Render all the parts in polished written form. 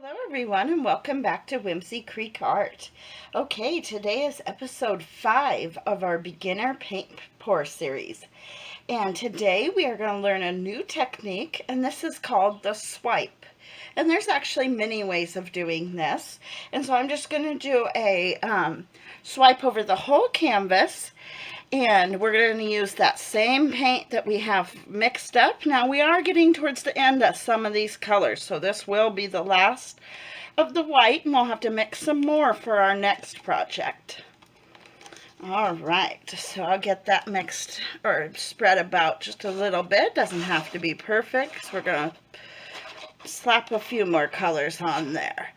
Hello everyone and welcome back to Whimsy Creek Art. Okay, today is episode 5 of our beginner paint pour series. And today we are going to learn a new technique, and this is called the swipe. And there's actually many ways of doing this. And so I'm just going to do a swipe over the whole canvas. And we're going to use that same paint that we have mixed up. Now we are getting towards the end of some of these colors, so this will be the last of the white, and we'll have to mix some more for our next project. All right, so I'll get that mixed or spread about just a little bit. Doesn't have to be perfect, so we're going to slap a few more colors on there.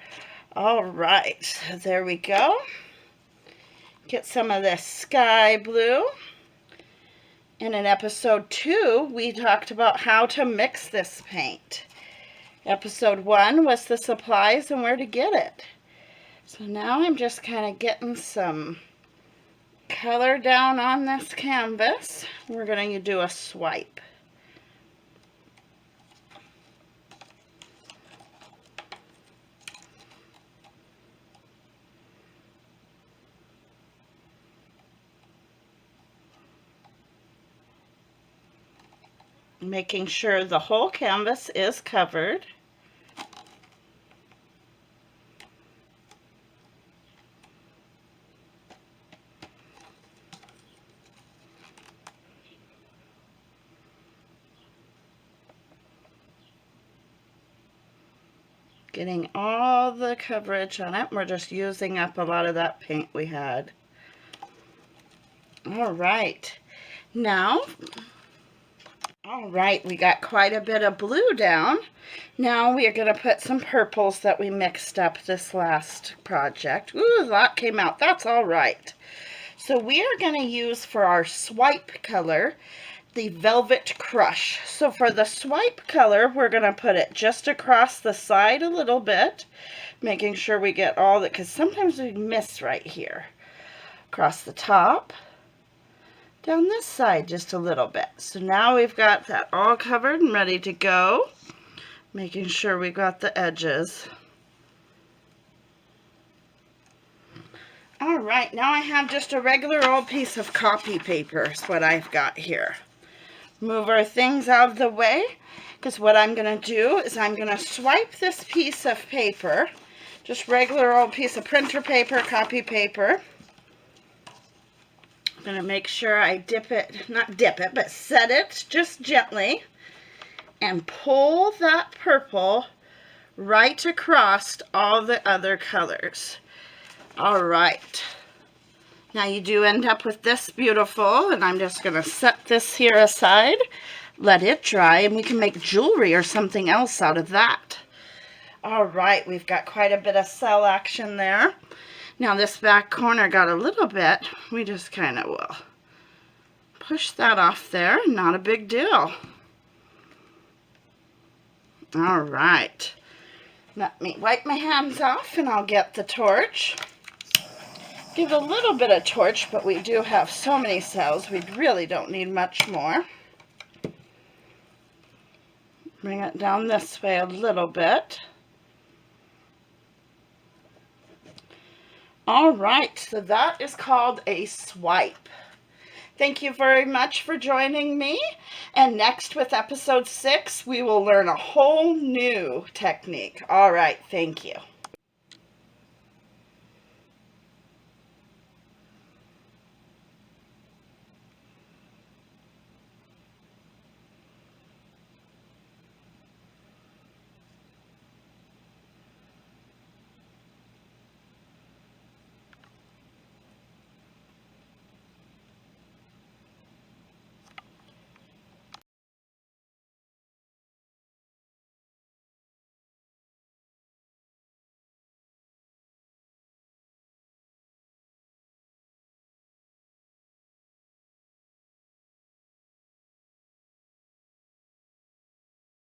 All right, so there we go. Get some of this sky blue. And in episode 2, we talked about how to mix this paint. Episode 1 was the supplies and where to get it. So now I'm just kind of getting some color down on this canvas. We're going to do a swipe. Making sure the whole canvas is covered. Getting all the coverage on it. We're just using up a lot of that paint we had. All right. Now, all right, we got quite a bit of blue down. Now we are going to put some purples that we mixed up this last project. Ooh, a lot came out. That's all right. So we are going to use for our swipe color the Velvet Crush. So for the swipe color, we're going to put it just across the side a little bit, making sure we get all that, because sometimes we miss right here. Across the top. Down this side just a little bit. So now we've got that all covered and ready to go. Making sure we got the edges. All right, now I have just a regular old piece of copy paper is what I've got here. Move our things out of the way, because what I'm going to do is I'm going to swipe this piece of paper, just regular old piece of printer paper, copy paper. I'm going to make sure I dip it, not dip it, but set it just gently and pull that purple right across all the other colors. All right. Now you do end up with this beautiful, and I'm just going to set this here aside, let it dry, and we can make jewelry or something else out of that. All right, we've got quite a bit of cell action there. Now this back corner got a little bit, we just kind of will push that off there, not a big deal. All right, let me wipe my hands off and I'll get the torch. Give a little bit of torch, but we do have so many cells, we really don't need much more. Bring it down this way a little bit. All right, so that is called a swipe. Thank you very much for joining me. And next with episode 6, we will learn a whole new technique. All right, thank you.